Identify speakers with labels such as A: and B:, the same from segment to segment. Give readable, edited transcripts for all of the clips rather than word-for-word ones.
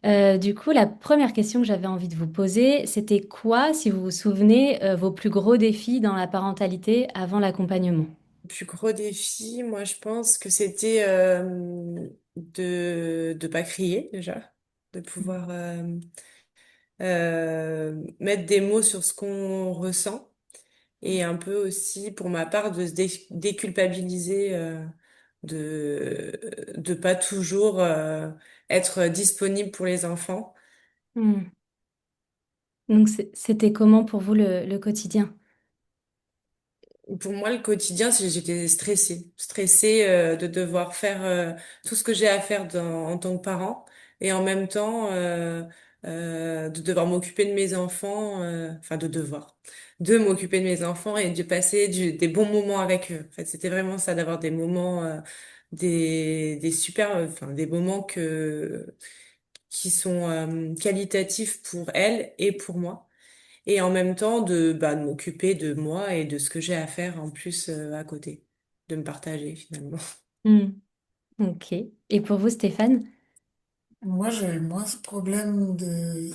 A: Du coup, la première question que j'avais envie de vous poser, c'était quoi, si vous vous souvenez, vos plus gros défis dans la parentalité avant l'accompagnement?
B: Le plus gros défi, moi, je pense que c'était de pas crier déjà, de pouvoir mettre des mots sur ce qu'on ressent et un peu aussi, pour ma part, de se déculpabiliser, de pas toujours être disponible pour les enfants.
A: Hmm. Donc, c'était comment pour vous le quotidien?
B: Pour moi, le quotidien, j'étais stressée de devoir faire tout ce que j'ai à faire en tant que parent et en même temps de devoir m'occuper de mes enfants, enfin de m'occuper de mes enfants et de passer des bons moments avec eux. En fait, c'était vraiment ça, d'avoir des moments, des super, enfin des moments qui sont qualitatifs pour elles et pour moi et en même temps de m'occuper de moi et de ce que j'ai à faire en plus à côté, de me partager finalement.
A: Hmm. Ok. Et pour vous, Stéphane?
C: Moi, j'ai moins ce problème de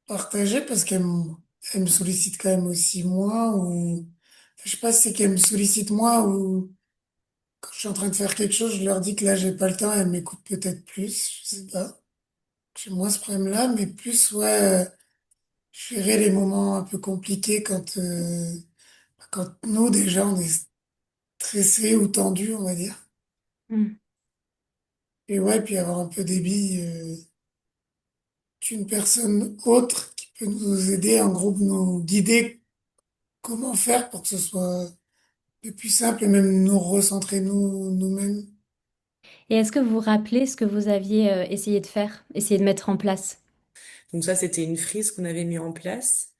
C: partager parce elle me sollicite quand même aussi moi ou je sais pas si c'est qu'elle me sollicite moi ou quand je suis en train de faire quelque chose, je leur dis que là, j'ai pas le temps, elles m'écoutent peut-être plus, je sais pas. J'ai moins ce problème-là, mais plus, ouais, je verrai les moments un peu compliqués quand nous, déjà, on est stressés ou tendus, on va dire.
A: Hmm.
C: Et ouais, puis avoir un peu des billes d'une personne autre qui peut nous aider, en groupe, nous guider comment faire pour que ce soit le plus simple et même nous recentrer nous-mêmes.
A: Et est-ce que vous vous rappelez ce que vous aviez essayé de faire, essayé de mettre en place?
B: Donc ça, c'était une frise qu'on avait mis en place.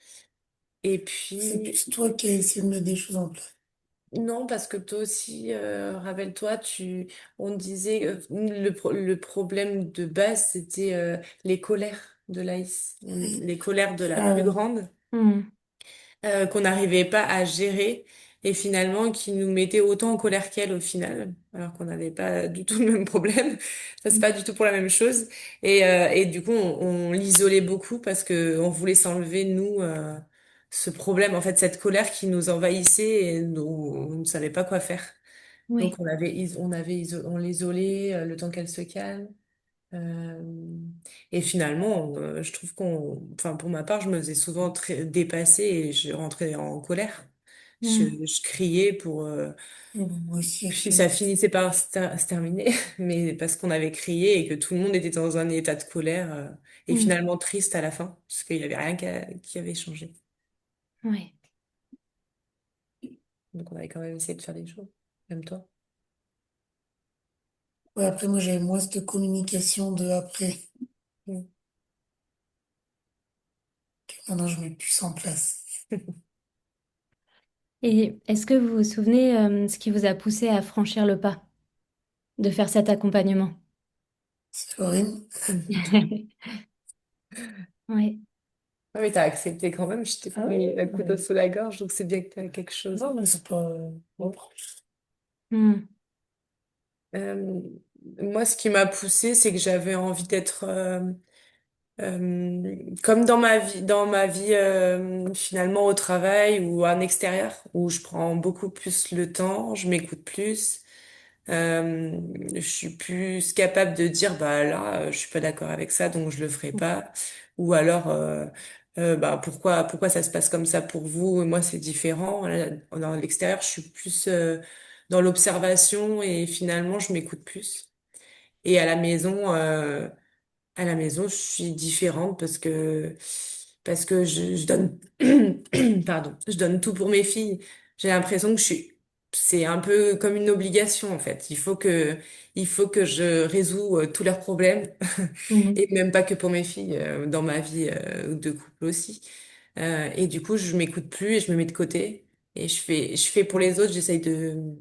B: Et
C: C'est
B: puis,
C: plus toi qui as essayé de mettre des choses en place.
B: non, parce que toi aussi, rappelle-toi, on disait, le problème de base, c'était les colères de Laïs, les colères de la
C: Ah
B: plus
C: oui.
B: grande.
A: Hmm.
B: Qu'on n'arrivait pas à gérer et finalement qui nous mettait autant en colère qu'elle au final, alors qu'on n'avait pas du tout le même problème. Ça, c'est pas du tout pour la même chose. Et du coup, on l'isolait beaucoup parce que on voulait s'enlever, nous, ce problème, en fait, cette colère qui nous envahissait et on ne savait pas quoi faire. Donc,
A: Oui.
B: on l'isolait le temps qu'elle se calme. Euh, et finalement, je trouve enfin pour ma part, je me faisais souvent très dépasser et je rentrais en colère.
A: Hmm.
B: Je criais
C: Moi aussi,
B: puis
C: actuellement.
B: ça finissait par se terminer, mais parce qu'on avait crié et que tout le monde était dans un état de colère et
A: Hmm.
B: finalement triste à la fin, parce qu'il y avait rien qui avait changé.
A: Ouais.
B: Donc on avait quand même essayé de faire des choses, même toi.
C: Ouais, après, moi, j'avais moins cette communication de après.
B: Mm.
C: Maintenant, je mets plus en place.
A: Et est-ce que vous vous souvenez ce qui vous a poussé à franchir le pas de faire cet accompagnement?
C: C'est horrible.
A: Ouais.
B: Ah, mais t'as accepté quand même, je t'ai pas mis la couteau sous la gorge, donc c'est bien que t'as quelque chose.
C: Non, mais c'est pas... bon.
A: Hmm.
B: Euh, Moi, ce qui m'a poussée, c'est que j'avais envie d'être comme dans ma vie finalement au travail ou en extérieur, où je prends beaucoup plus le temps, je m'écoute plus, je suis plus capable de dire bah là, je suis pas d'accord avec ça, donc je le ferai pas, ou alors bah pourquoi ça se passe comme ça pour vous et moi c'est différent. Là, dans l'extérieur, je suis plus dans l'observation et finalement je m'écoute plus. Et à la maison, je suis différente parce que je donne pardon, je donne tout pour mes filles. J'ai l'impression que c'est un peu comme une obligation en fait. Il faut que je résous tous leurs problèmes
A: Mhm.
B: et même pas que pour mes filles, dans ma vie de couple aussi. Et du coup, je m'écoute plus et je me mets de côté et je fais pour les autres. J'essaye de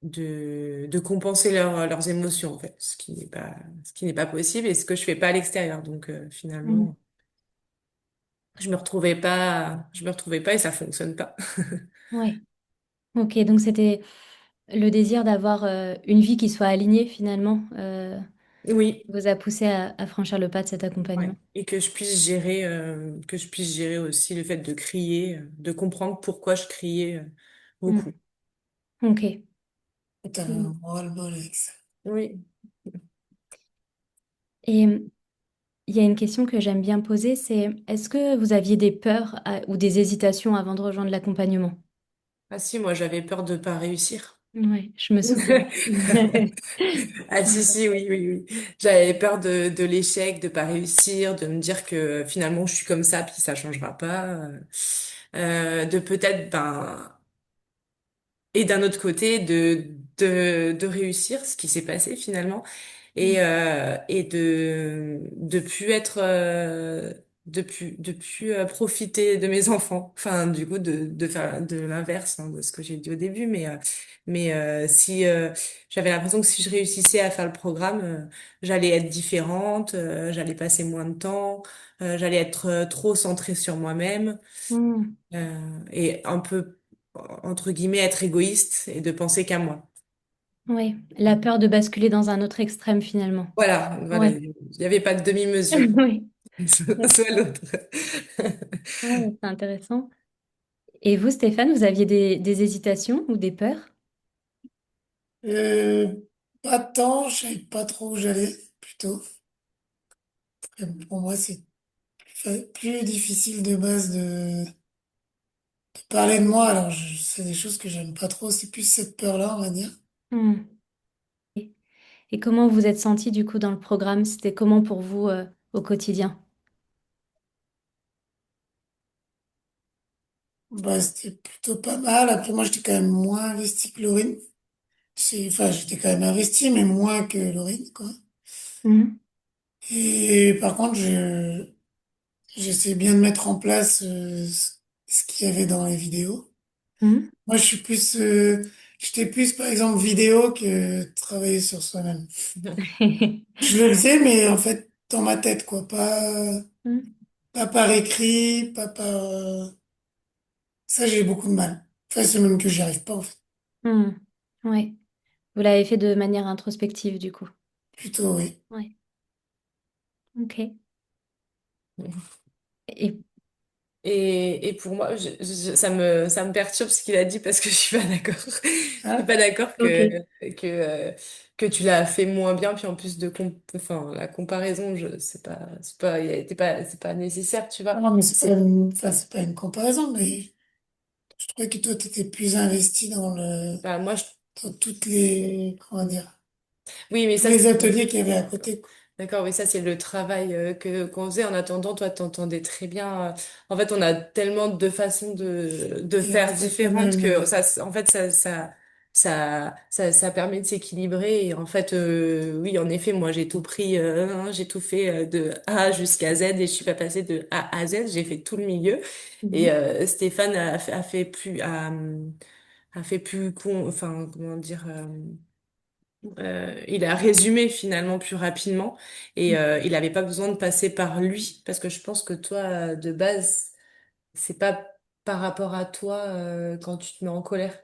B: de compenser leurs émotions en fait, ce qui n'est pas possible et ce que je fais pas à l'extérieur. Donc
A: Mhm.
B: finalement, je me retrouvais pas et ça fonctionne pas.
A: Ouais. Ok, donc c'était Le désir d'avoir une vie qui soit alignée finalement
B: Oui,
A: vous a poussé à franchir le pas de cet
B: ouais.
A: accompagnement.
B: Et que je puisse gérer aussi le fait de crier, de comprendre pourquoi je criais
A: Mm.
B: beaucoup.
A: Ok.
C: T'as
A: Mm.
C: un ras-le-bol avec ça.
B: Oui.
A: Et il y a une question que j'aime bien poser, c'est est-ce que vous aviez des peurs ou des hésitations avant de rejoindre l'accompagnement?
B: Ah si, moi j'avais peur de pas réussir.
A: Oui, je me souviens.
B: Ah si, si, oui, oui, oui. J'avais peur de l'échec, de pas réussir, de me dire que finalement je suis comme ça, puis ça changera pas. De peut-être, ben, et d'un autre côté, de réussir ce qui s'est passé finalement, et de plus être, de plus profiter de mes enfants. Enfin, du coup, de faire de l'inverse, hein, de ce que j'ai dit au début, si j'avais l'impression que si je réussissais à faire le programme, j'allais être différente, j'allais passer moins de temps, j'allais être trop centrée sur moi-même,
A: Mm.
B: et un peu entre guillemets être égoïste et de penser qu'à moi.
A: Oui, la peur de basculer dans un autre extrême finalement.
B: Voilà, voilà,
A: Ouais.
B: il n'y avait pas de demi-mesure,
A: Oui.
B: soit l'autre.
A: Ouais, c'est intéressant. Et vous, Stéphane, vous aviez des hésitations ou des peurs?
C: Euh, Pas tant, je savais pas trop où j'allais, plutôt. Pour moi, c'est plus difficile de base de parler de moi. Alors, c'est des choses que j'aime pas trop. C'est plus cette peur-là, on va dire.
A: Mm. Et comment vous êtes senti du coup dans le programme? C'était comment pour vous au quotidien?
C: Bah, c'était plutôt pas mal. Après, moi, j'étais quand même moins investi que Laurine. Enfin, j'étais quand même investi, mais moins que Laurine, quoi.
A: Mhm.
C: Et par contre, j'essaie bien de mettre en place ce qu'il y avait dans les vidéos.
A: Mhm.
C: Moi, j'étais plus, par exemple, vidéo que travailler sur soi-même. Je le faisais, mais en fait, dans ma tête, quoi.
A: Mhm.
C: Pas par écrit, pas par... Ça, j'ai beaucoup de mal. Enfin, c'est même que j'y arrive pas, en fait.
A: Mhm. Ouais. Vous l'avez fait de manière introspective du coup.
C: Plutôt, oui.
A: Ouais. Ok. Et
B: Et pour moi, ça me perturbe ce qu'il a dit parce que je suis pas d'accord. Je suis
C: Ah,
B: pas d'accord
A: ok.
B: que, que tu l'as fait moins bien. Puis en plus enfin, la comparaison, c'est pas nécessaire, tu vois.
C: non, mais c'est pas enfin, c'est pas une comparaison, mais je trouvais que toi, tu étais plus investi
B: Bah, moi,
C: dans toutes les, comment dire,
B: oui, mais
C: tous
B: ça,
C: les ateliers qu'il y avait à côté, quoi.
B: d'accord, oui, ça c'est le travail qu'on faisait. En attendant, toi, t'entendais très bien. En fait, on a tellement de façons de
C: Et en
B: faire
C: fait,
B: différentes que en fait, ça permet de s'équilibrer. Et en fait, oui, en effet, moi, j'ai tout pris, hein, j'ai tout fait de A jusqu'à Z, et je suis pas passée de A à Z. J'ai fait tout le milieu. Et
A: Mhm.
B: Stéphane a fait plus enfin, comment dire. Il a résumé finalement plus rapidement, et il n'avait pas besoin de passer par lui, parce que je pense que toi, de base, c'est pas par rapport à toi quand tu te mets en colère.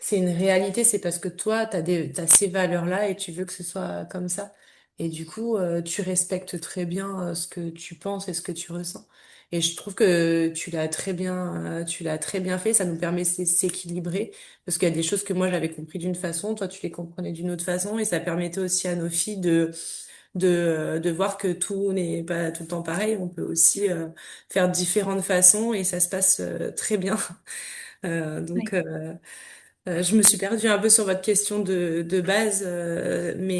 B: C'est une réalité, c'est parce que toi, t'as ces valeurs-là et tu veux que ce soit comme ça. Et du coup, tu respectes très bien ce que tu penses et ce que tu ressens. Et je trouve que tu l'as très bien fait. Ça nous permet de s'équilibrer parce qu'il y a des choses que moi j'avais compris d'une façon, toi tu les comprenais d'une autre façon, et ça permettait aussi à nos filles de voir que tout n'est pas tout le temps pareil. On peut aussi faire différentes façons et ça se passe très bien. Euh, donc,
A: Ouais.
B: euh, je me suis perdue un peu sur votre question de base,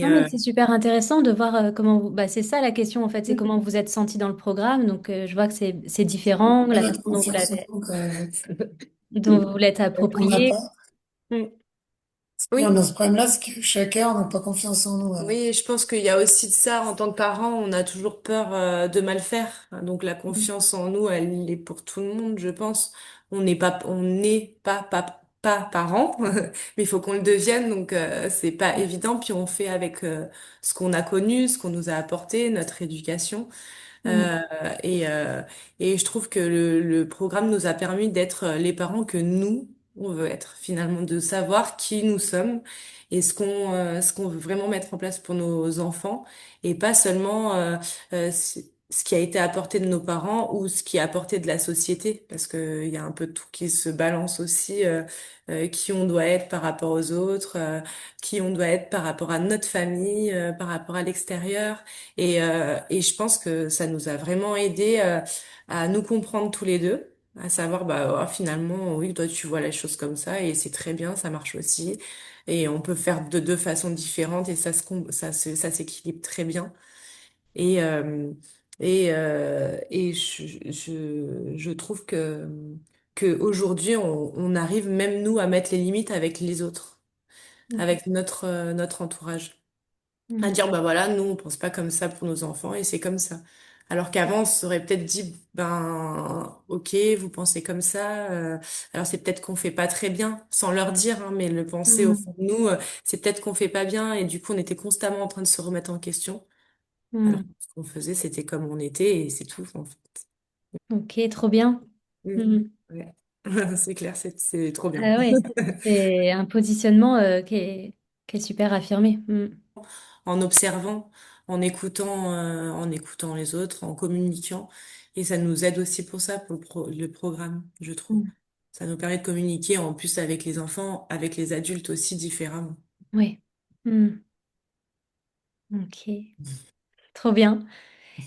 A: Non, mais c'est super intéressant de voir comment vous... Bah, c'est ça la question en fait, c'est comment vous êtes senti dans le programme. Donc je vois que c'est différent,
C: Pas
A: la
C: notre
A: façon
C: confiance en nous,
A: dont vous l'êtes
C: qu'on n'a
A: approprié.
C: pas.
B: Mm.
C: On
B: Oui,
C: a ce problème-là, c'est que chacun n'a pas confiance en nous, alors.
B: oui, je pense qu'il y a aussi de ça. En tant que parent, on a toujours peur de mal faire. Donc la confiance en nous, elle est pour tout le monde, je pense. On n'est pas parents, mais il faut qu'on le devienne. Donc c'est pas évident. Puis on fait avec ce qu'on a connu, ce qu'on nous a apporté, notre éducation.
C: Mm.
B: Euh, et, euh, et je trouve que le programme nous a permis d'être les parents que nous. on veut être, finalement, de savoir qui nous sommes et ce qu'on veut vraiment mettre en place pour nos enfants et pas seulement ce qui a été apporté de nos parents ou ce qui est apporté de la société, parce que il y a un peu tout qui se balance aussi, qui on doit être par rapport aux autres, qui on doit être par rapport à notre famille, par rapport à l'extérieur. Et je pense que ça nous a vraiment aidé à nous comprendre tous les deux. À savoir, bah, finalement, oui, toi, tu vois les choses comme ça et c'est très bien, ça marche aussi. Et on peut faire de deux façons différentes et ça s'équilibre très bien. Et, et je trouve que aujourd'hui, on arrive même nous à mettre les limites avec les autres,
A: Mhm.
B: avec notre entourage à
A: Mhm.
B: dire bah voilà, nous on pense pas comme ça pour nos enfants et c'est comme ça. Alors qu'avant on s'aurait peut-être dit ben ok, vous pensez comme ça, alors c'est peut-être qu'on fait pas très bien sans leur dire, hein, mais le penser au
A: Mhm.
B: fond de nous, c'est peut-être qu'on fait pas bien et du coup on était constamment en train de se remettre en question. Alors que
A: Mhm.
B: ce qu'on faisait c'était comme on était et c'est tout en fait.
A: Ok, trop bien.
B: Mm.
A: Mhm.
B: Ouais. C'est clair, c'est trop bien.
A: Ah ouais, c'est un positionnement qui est super affirmé. Mhm.
B: En observant, en écoutant les autres, en communiquant. Et ça nous aide aussi pour ça, pour le programme, je trouve.
A: Mhm.
B: Ça nous permet de communiquer en plus avec les enfants, avec les adultes aussi différemment.
A: Ouais. Mhm. Ok, trop bien.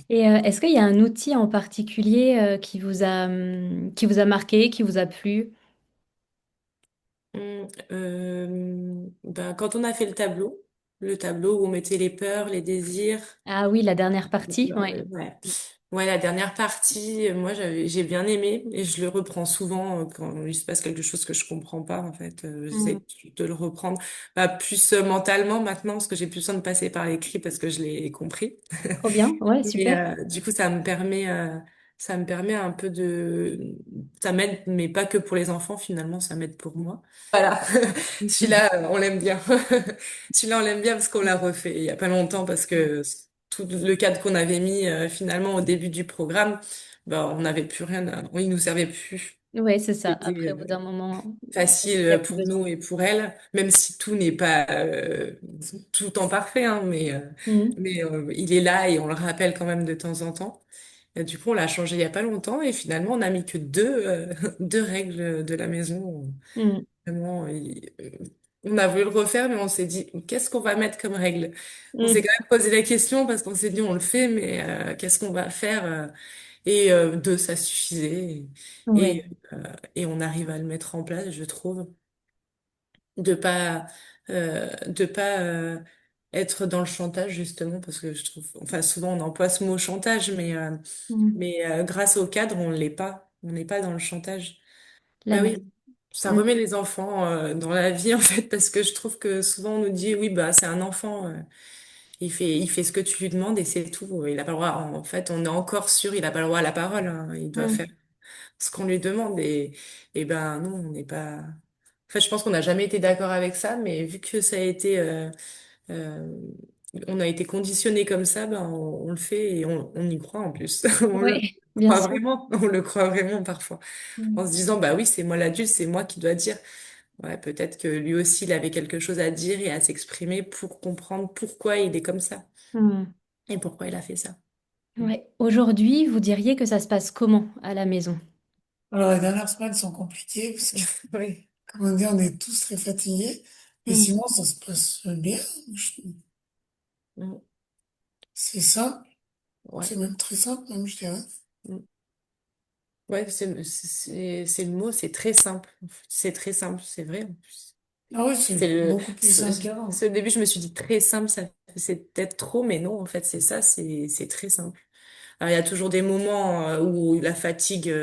A: Et est-ce qu'il y a un outil en particulier qui vous a marqué, qui vous a plu?
B: Ben, quand on a fait le tableau où on mettait les peurs, les désirs,
A: Ah oui, la dernière partie, ouais.
B: ouais. Ouais, la dernière partie, moi j'ai bien aimé et je le reprends souvent quand il se passe quelque chose que je comprends pas en fait.
A: Mhm.
B: J'essaie de le reprendre, pas plus mentalement maintenant parce que j'ai plus besoin de passer par l'écrit parce que je l'ai compris.
A: Trop bien, ouais,
B: Mais
A: super.
B: du coup, ça me permet un peu ça m'aide, mais pas que pour les enfants finalement, ça m'aide pour moi. Voilà,
A: Mhm.
B: celui-là, on l'aime bien. Celui-là, on l'aime bien parce qu'on l'a refait il y a pas longtemps parce que tout le cadre qu'on avait mis finalement au début du programme, bah, on n'avait plus rien, il nous servait plus.
A: Ouais, c'est ça.
B: C'était
A: Après, au bout d'un moment,
B: facile
A: il n'y a plus
B: pour
A: besoin.
B: nous et pour elle, même si tout n'est pas tout en parfait, hein,
A: Mhm.
B: il est là et on le rappelle quand même de temps en temps. Et du coup, on l'a changé il y a pas longtemps et finalement, on n'a mis que deux règles de la maison.
A: Mhm.
B: Vraiment, on a voulu le refaire, mais on s'est dit, qu'est-ce qu'on va mettre comme règle? On s'est
A: Mhm.
B: quand même posé la question parce qu'on s'est dit, on le fait, mais qu'est-ce qu'on va faire? Deux, ça suffisait. Et,
A: Ouais.
B: et on arrive à le mettre en place, je trouve, de pas être dans le chantage, justement, parce que je trouve, enfin, souvent on emploie ce mot chantage,
A: Mhm.
B: grâce au cadre, on l'est pas. On n'est pas dans le chantage.
A: La
B: Bah oui,
A: même.
B: ça
A: Mhm.
B: remet les enfants dans la vie en fait parce que je trouve que souvent on nous dit oui bah c'est un enfant il fait ce que tu lui demandes et c'est tout il a pas le droit en fait on est encore sûr il a pas le droit à la parole hein. Il doit faire
A: Mhm.
B: ce qu'on lui demande et ben non on n'est pas enfin je pense qu'on n'a jamais été d'accord avec ça mais vu que ça a été euh, on a été conditionné comme ça ben on le fait et on y croit en plus on le
A: Ouais, bien sûr.
B: on le croit vraiment parfois en
A: Mhm.
B: se disant bah oui c'est moi l'adulte c'est moi qui dois dire. Ouais, peut-être que lui aussi, il avait quelque chose à dire et à s'exprimer pour comprendre pourquoi il est comme ça
A: Mhm.
B: et pourquoi il a fait ça.
A: Ouais. Aujourd'hui, vous diriez que ça se passe comment à la maison?
C: Alors, les dernières semaines sont compliquées parce que,
B: Oui.
C: comme on dit, on est tous très fatigués. Et
A: Mhm.
C: sinon, ça se passe bien.
B: Mm.
C: C'est simple.
B: Ouais.
C: C'est même très simple, même, je dirais.
B: Mm. Ouais, c'est le mot, c'est très simple. C'est très simple, c'est vrai en plus.
C: Ah oui,
B: C'est
C: c'est
B: le,
C: beaucoup plus simple qu'avant.
B: au début, je me suis dit très simple, c'est peut-être trop, mais non, en fait, c'est ça, c'est très simple. Alors, il y a toujours des moments où la fatigue,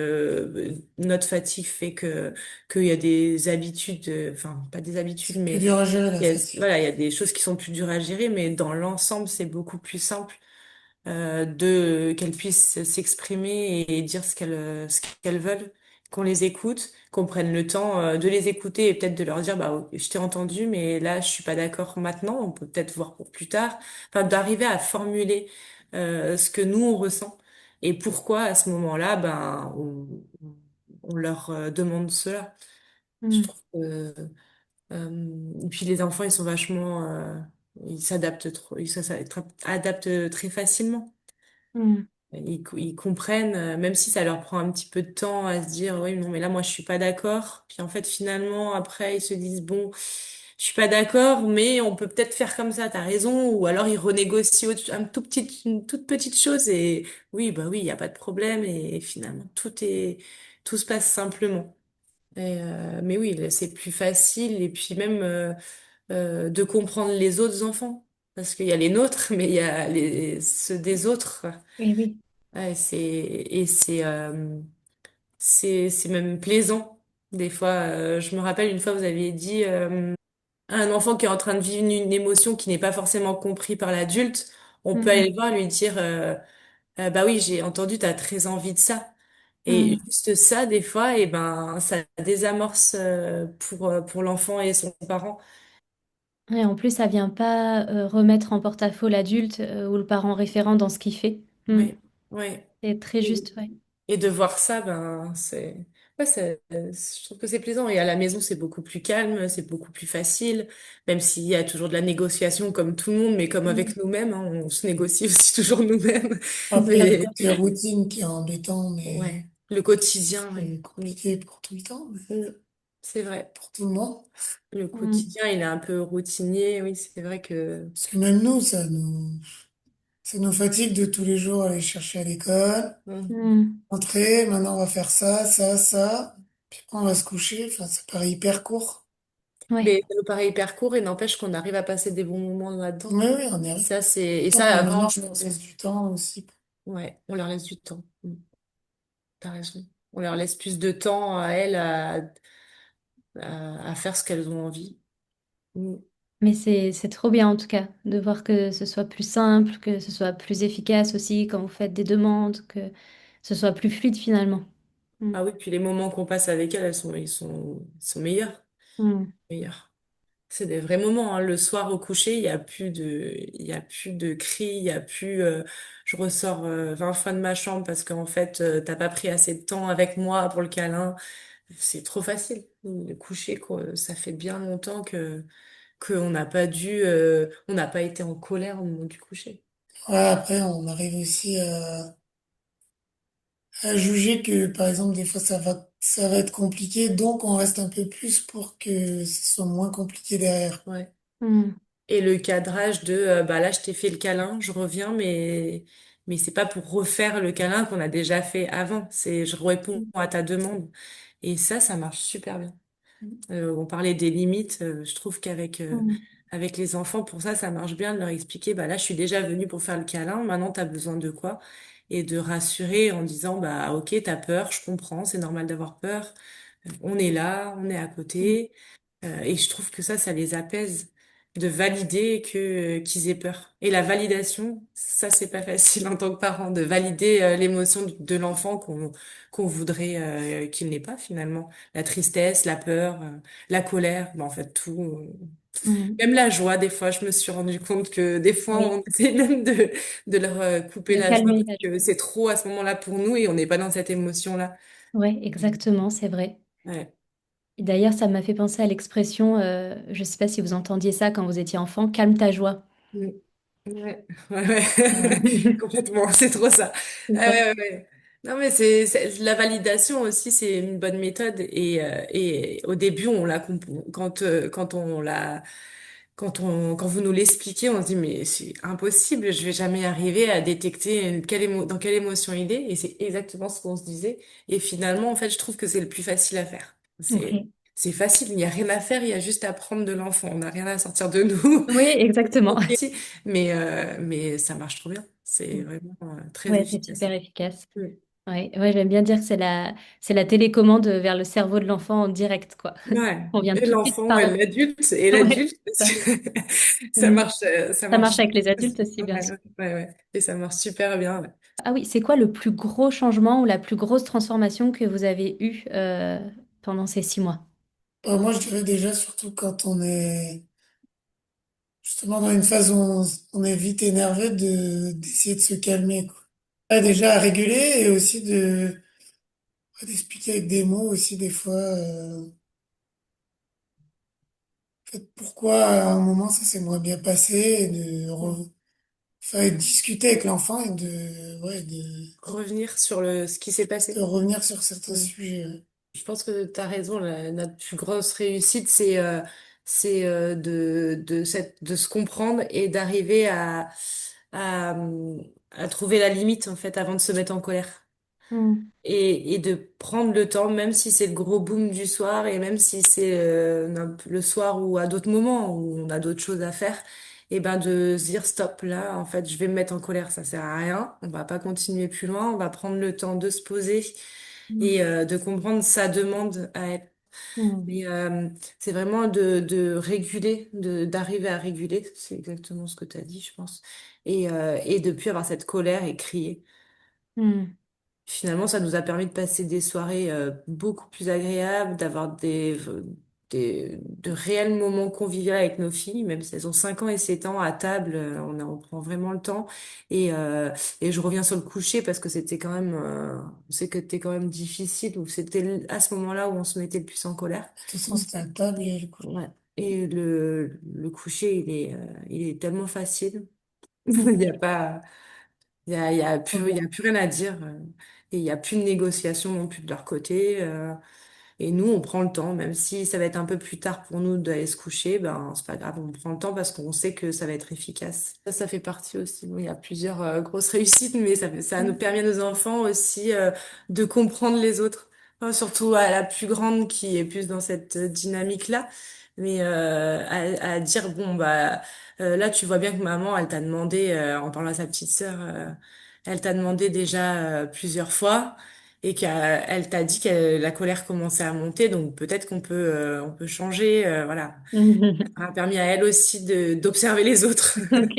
B: notre fatigue fait qu'il y a des habitudes, enfin, pas des habitudes,
C: C'est plus
B: mais
C: dur à gérer, la fatigue.
B: voilà, il y a des choses qui sont plus dures à gérer, mais dans l'ensemble, c'est beaucoup plus simple de qu'elles puissent s'exprimer et dire ce qu'elles veulent, qu'on les écoute, qu'on prenne le temps de les écouter et peut-être de leur dire bah je t'ai entendu mais là je suis pas d'accord maintenant, on peut peut-être voir pour plus tard. Enfin d'arriver à formuler ce que nous on ressent et pourquoi à ce moment-là on leur demande cela. Je
A: Mm.
B: trouve que, et puis les enfants, ils sont vachement, ils s'adaptent trop, adaptent très facilement.
A: Mm.
B: Ils comprennent, même si ça leur prend un petit peu de temps à se dire, oui, non, mais là, moi, je suis pas d'accord. Puis en fait, finalement, après, ils se disent, bon, je suis pas d'accord, mais on peut peut-être faire comme ça, t'as raison. Ou alors, ils renégocient une toute petite chose et oui, bah oui, il n'y a pas de problème. Et finalement, tout se passe simplement. Mais oui, là, c'est plus facile. Et puis même, de comprendre les autres enfants. Parce qu'il y a les nôtres, mais il y a ceux des autres.
A: Oui, oui.
B: Ouais, c'est même plaisant. Des fois, je me rappelle une fois, vous aviez dit un enfant qui est en train de vivre une émotion qui n'est pas forcément compris par l'adulte, on peut aller
A: Mm.
B: le voir et lui dire bah oui, j'ai entendu, t'as très envie de ça. Et
A: Mm.
B: juste ça, des fois, et ben ça désamorce pour l'enfant et son parent.
A: Et en plus, ça vient pas remettre en porte-à-faux l'adulte ou le parent référent dans ce qu'il fait. Mm.
B: Ouais, ouais.
A: C'est très
B: Et,
A: juste, ouais.
B: et de voir ça, ben c'est ouais, je trouve que c'est plaisant. Et à la maison, c'est beaucoup plus calme, c'est beaucoup plus facile, même s'il y a toujours de la négociation comme tout le monde, mais comme
A: Mm.
B: avec nous-mêmes, hein, on se négocie aussi toujours nous-mêmes.
C: Après, il y a le
B: Mais
C: côté routine qui est embêtant, mais
B: ouais, le quotidien, ouais.
C: c'est compliqué pour tout le temps, mais
B: Mm. C'est vrai.
C: pour tout le monde.
B: Le
A: Mm.
B: quotidien, il est un peu routinier. Oui, c'est vrai que
C: Parce que même nous, ça nous fatigue de tous les jours aller chercher à l'école,
B: mm.
A: Mm.
C: rentrer, maintenant on va faire ça, ça, ça, puis après on va se coucher, enfin ça paraît hyper court.
A: Ouais.
B: Mais ça nous paraît hyper court et n'empêche qu'on arrive à passer des bons moments là-dedans.
C: Oui, oui, on y arrive.
B: Et ça,
C: Mais
B: avant,
C: maintenant,
B: je
C: on
B: pense,
C: laisse du temps aussi.
B: ouais, on leur laisse du temps. Mm. T'as raison. On leur laisse plus de temps à elles à faire ce qu'elles ont envie. Mm.
A: Mais c'est trop bien en tout cas de voir que ce soit plus simple, que ce soit plus efficace aussi quand vous faites des demandes, que ce soit plus fluide finalement. Mm.
B: Ah oui, puis les moments qu'on passe avec elles, ils sont meilleurs.
A: Mm.
B: Meilleurs. C'est des vrais moments, hein. Le soir au coucher, il y a plus de cris, il y a plus, je ressors 20 fois de ma chambre parce qu'en fait, t'as pas pris assez de temps avec moi pour le câlin. C'est trop facile. Le coucher, quoi, ça fait bien longtemps qu'on n'a pas on n'a pas été en colère au moment du coucher.
C: Ouais, après, on arrive aussi à juger que, par exemple, des fois, ça va être compliqué, donc on reste un peu plus pour que ce soit moins compliqué derrière.
B: Ouais.
A: Mm.
B: Et le cadrage de bah là je t'ai fait le câlin, je reviens, mais c'est pas pour refaire le câlin qu'on a déjà fait avant. C'est je réponds à ta demande. Et ça marche super bien. On parlait des limites. Je trouve qu'avec
A: Mm.
B: avec les enfants, pour ça marche bien de leur expliquer, bah là je suis déjà venue pour faire le câlin. Maintenant t'as besoin de quoi? Et de rassurer en disant bah ok t'as peur, je comprends, c'est normal d'avoir peur. On est là, on est à
A: Mm.
B: côté. Et je trouve que ça les apaise de valider qu'ils aient peur. Et la validation, ça, c'est pas facile en tant que parent, de valider l'émotion de l'enfant qu'on voudrait qu'il n'ait pas finalement. La tristesse, la peur, la colère, ben, en fait, tout.
A: Mm.
B: Même la joie, des fois, je me suis rendu compte que des fois,
A: Oui,
B: on essaie même de leur couper
A: de
B: la joie
A: calmer
B: parce
A: la
B: que
A: joie.
B: c'est trop à ce moment-là pour nous et on n'est pas dans cette émotion-là.
A: Ouais, exactement, c'est vrai.
B: Ouais.
A: Et d'ailleurs, ça m'a fait penser à l'expression, je ne sais pas si vous entendiez ça quand vous étiez enfant, calme ta joie.
B: Mm. Ouais, ouais, ouais.
A: Voilà.
B: Complètement, c'est trop ça.
A: C'est
B: Ah
A: ça.
B: ouais, ouais, ouais. Non, mais la validation aussi, c'est une bonne méthode. Et au début, on l'a quand on l'a, quand vous nous l'expliquez, on se dit, mais c'est impossible, je vais jamais arriver à détecter dans quelle émotion il est. Et c'est exactement ce qu'on se disait. Et finalement, en fait, je trouve que c'est le plus facile à faire.
A: Ok.
B: C'est facile, il n'y a rien à faire, il y a juste à prendre de l'enfant. On n'a rien à sortir de nous.
A: Oui, exactement.
B: Ok, mais ça marche trop bien. C'est vraiment très
A: Ouais, c'est
B: efficace.
A: super efficace.
B: Mm.
A: Ouais, ouais, j'aime bien dire que c'est la télécommande vers le cerveau de l'enfant en direct, quoi.
B: Ouais.
A: On vient
B: Et
A: tout de suite
B: l'enfant
A: par
B: et
A: là.
B: l'adulte, et
A: Ouais,
B: l'adulte,
A: c'est ça. Mm.
B: ça
A: Ça
B: marche.
A: marche avec les adultes aussi, bien
B: Ouais,
A: sûr.
B: ouais, ouais, ouais. Et ça marche super bien. Ouais.
A: Ah oui, c'est quoi le plus gros changement ou la plus grosse transformation que vous avez eue pendant ces 6 mois?
C: Moi, je dirais déjà, surtout quand on est justement dans une phase où on est vite énervé, d'essayer de se calmer, quoi. Déjà à réguler et aussi d'expliquer avec des mots aussi des fois. fait, pourquoi à un moment ça s'est moins bien passé et enfin, et de discuter avec l'enfant et ouais,
B: Revenir sur ce qui s'est
C: de
B: passé.
C: revenir sur certains
B: Mm.
C: sujets. Ouais.
B: Je pense que tu as raison. Notre plus grosse réussite, c'est de se comprendre et d'arriver à, à trouver la limite, en fait, avant de se mettre en colère.
A: Mm.
B: Et de prendre le temps, même si c'est le gros boom du soir et même si c'est le soir ou à d'autres moments où on a d'autres choses à faire, et ben de se dire stop, là, en fait, je vais me mettre en colère, ça sert à rien, on va pas continuer plus loin, on va prendre le temps de se poser
A: Mm.
B: et de comprendre sa demande à elle.
A: Mm.
B: Mais c'est vraiment de réguler, d'arriver à réguler, c'est exactement ce que tu as dit, je pense, et de plus avoir cette colère et crier.
A: Mm.
B: Finalement, ça nous a permis de passer des soirées beaucoup plus agréables, d'avoir de réels moments conviviaux avec nos filles, même si elles ont 5 ans et 7 ans à table, on prend vraiment le temps. Et, euh, et je reviens sur le coucher parce que c'était quand même, on sait que c'était quand même difficile, ou c'était à ce moment-là où on se mettait le plus en colère.
C: De toute façon, c'était à table et du coup,
B: Ouais. Et le coucher, il est tellement facile. Il n'y a pas. Il y a plus rien à dire. Et il n'y a plus de négociation non plus de leur côté. Et nous, on prend le temps, même si ça va être un peu plus tard pour nous d'aller se coucher, ben, c'est pas grave, on prend le temps parce qu'on sait que ça va être efficace. Ça fait partie aussi. Bon, il y a plusieurs grosses réussites, mais ça nous permet à nos enfants aussi de comprendre les autres. Enfin, surtout à la plus grande qui est plus dans cette dynamique-là. Mais à dire, bon, bah, là, tu vois bien que maman, elle t'a demandé, en parlant à sa petite sœur, elle t'a demandé déjà plusieurs fois et qu'elle t'a dit que la colère commençait à monter, donc peut-être on peut changer, voilà. Ça a permis à elle aussi d'observer les autres.
A: Ok.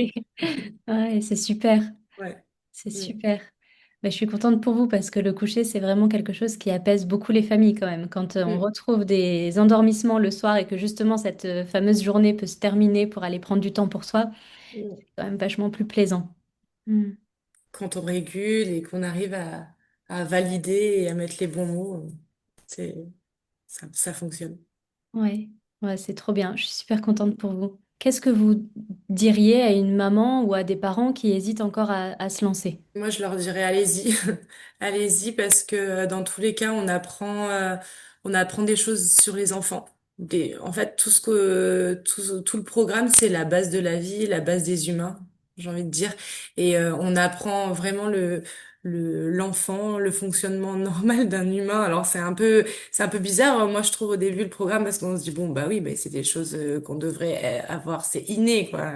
A: Ouais, c'est super.
B: Ouais.
A: C'est
B: Mm.
A: super. Bah, je suis contente pour vous parce que le coucher, c'est vraiment quelque chose qui apaise beaucoup les familles quand même. Quand on
B: Mm.
A: retrouve des endormissements le soir et que justement cette fameuse journée peut se terminer pour aller prendre du temps pour soi,
B: Mm.
A: c'est quand même vachement plus plaisant. Mm.
B: Quand on régule et qu'on arrive à valider et à mettre les bons mots, c'est, ça fonctionne.
A: Ouais, ouais, c'est trop bien. Je suis super contente pour vous. Qu'est-ce que vous diriez à une maman ou à des parents qui hésitent encore à se lancer?
B: Moi, je leur dirais, allez-y, allez-y, parce que dans tous les cas, on apprend des choses sur les enfants. En fait, tout le programme, c'est la base de la vie, la base des humains, j'ai envie de dire. Et on apprend vraiment l'enfant, le fonctionnement normal d'un humain. Alors, c'est un peu bizarre, hein, moi, je trouve, au début, le programme, parce qu'on se dit, bon, bah oui, mais c'est des choses qu'on devrait avoir, c'est inné, quoi.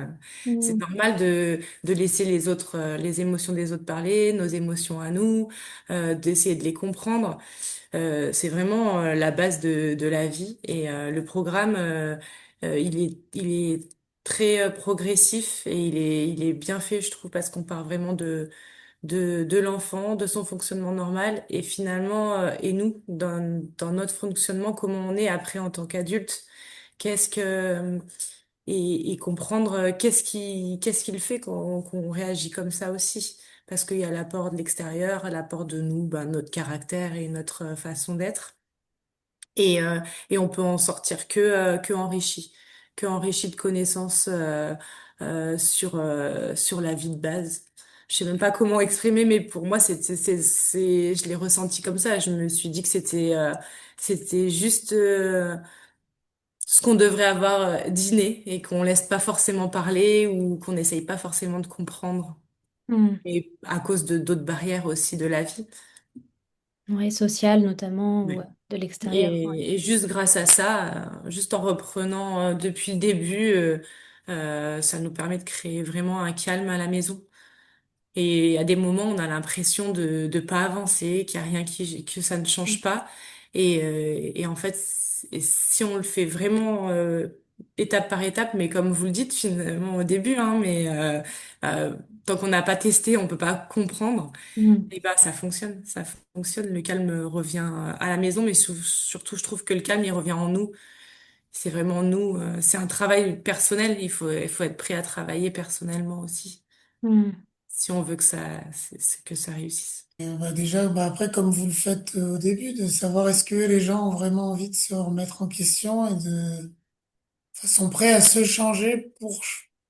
B: C'est
A: Mm.
B: normal de laisser les autres, les émotions des autres parler, nos émotions à nous, d'essayer de les comprendre. C'est vraiment la base de la vie. Et le programme, il est très progressif et il est bien fait, je trouve, parce qu'on part vraiment de l'enfant, de son fonctionnement normal et finalement, et nous, dans notre fonctionnement, comment on est après en tant qu'adulte. Qu'est-ce que et comprendre qu'est-ce qui le fait qu'on réagit comme ça aussi. Parce qu'il y a l'apport de l'extérieur, l'apport de nous, ben, notre caractère et notre façon d'être. Et on peut en sortir que enrichi de connaissances sur la vie de base. Je sais même pas comment exprimer, mais pour moi, je l'ai ressenti comme ça. Je me suis dit que c'était juste ce qu'on devrait avoir d'inné et qu'on laisse pas forcément parler ou qu'on n'essaye pas forcément de comprendre.
A: Mm.
B: Et à cause de d'autres barrières aussi de la vie.
A: Ouais, social notamment ou
B: Ouais.
A: de l'extérieur. Ouais.
B: Et juste grâce à ça, juste en reprenant depuis le début, ça nous permet de créer vraiment un calme à la maison. Et à des moments, on a l'impression de pas avancer, qu'il y a rien que ça ne change pas. Et en fait, si on le fait vraiment étape par étape, mais comme vous le dites finalement au début, hein, mais tant qu'on n'a pas testé, on peut pas comprendre.
A: Mm.
B: Et bah ça fonctionne. Le calme revient à la maison, mais surtout, je trouve que le calme, il revient en nous. C'est vraiment nous. C'est un travail personnel. Il faut être prêt à travailler personnellement aussi,
A: Mm.
B: si on veut que que ça réussisse.
C: bah, déjà, bah, après, comme vous le faites au début, de savoir est-ce que les gens ont vraiment envie de se remettre en question et enfin, sont prêts à se changer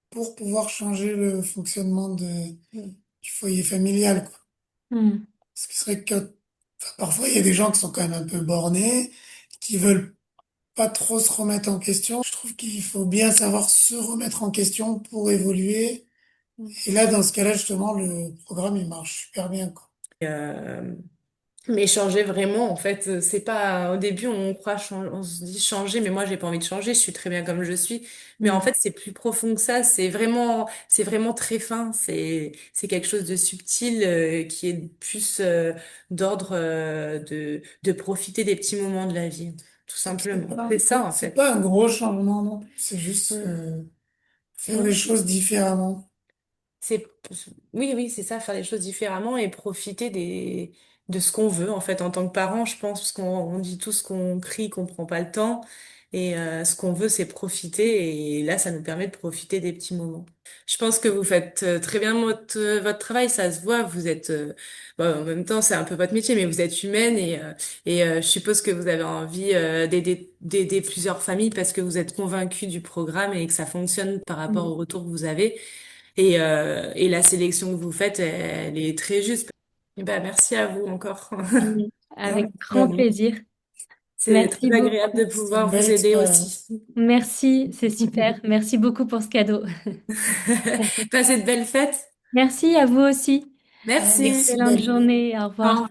C: pour pouvoir changer le fonctionnement du foyer familial, quoi.
A: Hmm.
C: Ce qui serait que, enfin, parfois, il y a des gens qui sont quand même un peu bornés, qui veulent pas trop se remettre en question. Je trouve qu'il faut bien savoir se remettre en question pour évoluer. Et là, dans ce cas-là, justement, le programme, il marche super bien, quoi.
B: Euh, Mais changer vraiment, en fait, c'est pas au début on croit on se dit changer, mais moi j'ai pas envie de changer, je suis très bien comme je suis. Mais en
A: Hmm.
B: fait c'est plus profond que ça, c'est vraiment très fin, c'est quelque chose de subtil qui est plus d'ordre de profiter des petits moments de la vie, tout simplement. C'est ça en
C: C'est
B: fait.
C: pas un gros changement, non plus. C'est juste faire les
B: Mm.
C: choses différemment.
B: C'est, oui, oui, c'est ça, faire les choses différemment et profiter de ce qu'on veut, en fait, en tant que parent, je pense, parce on dit tous qu'on crie, qu'on prend pas le temps. Et ce qu'on veut, c'est profiter. Et là, ça nous permet de profiter des petits moments. Je pense que vous faites très bien votre travail, ça se voit. Vous êtes, bon, en même temps, c'est un peu votre métier, mais vous êtes humaine et je suppose que vous avez envie d'aider plusieurs familles parce que vous êtes convaincu du programme et que ça fonctionne par rapport
A: Hmm.
B: au retour que vous avez. Et la sélection que vous faites, elle est très juste. Eh ben, merci à vous encore.
A: Hmm.
C: Ah,
A: Avec
C: merci à
A: grand
C: vous.
A: plaisir.
B: C'est
A: Merci
B: très agréable de
A: beaucoup.
C: C'était une
B: pouvoir
C: belle
B: vous aider
C: expérience.
B: aussi.
A: Merci, c'est super. Merci beaucoup pour ce cadeau.
B: Passez de belles fêtes.
A: Merci à vous aussi.
C: Ah, merci,
B: Merci.
A: Excellente
C: belle.
A: journée. Au
B: Au
A: revoir.
B: revoir.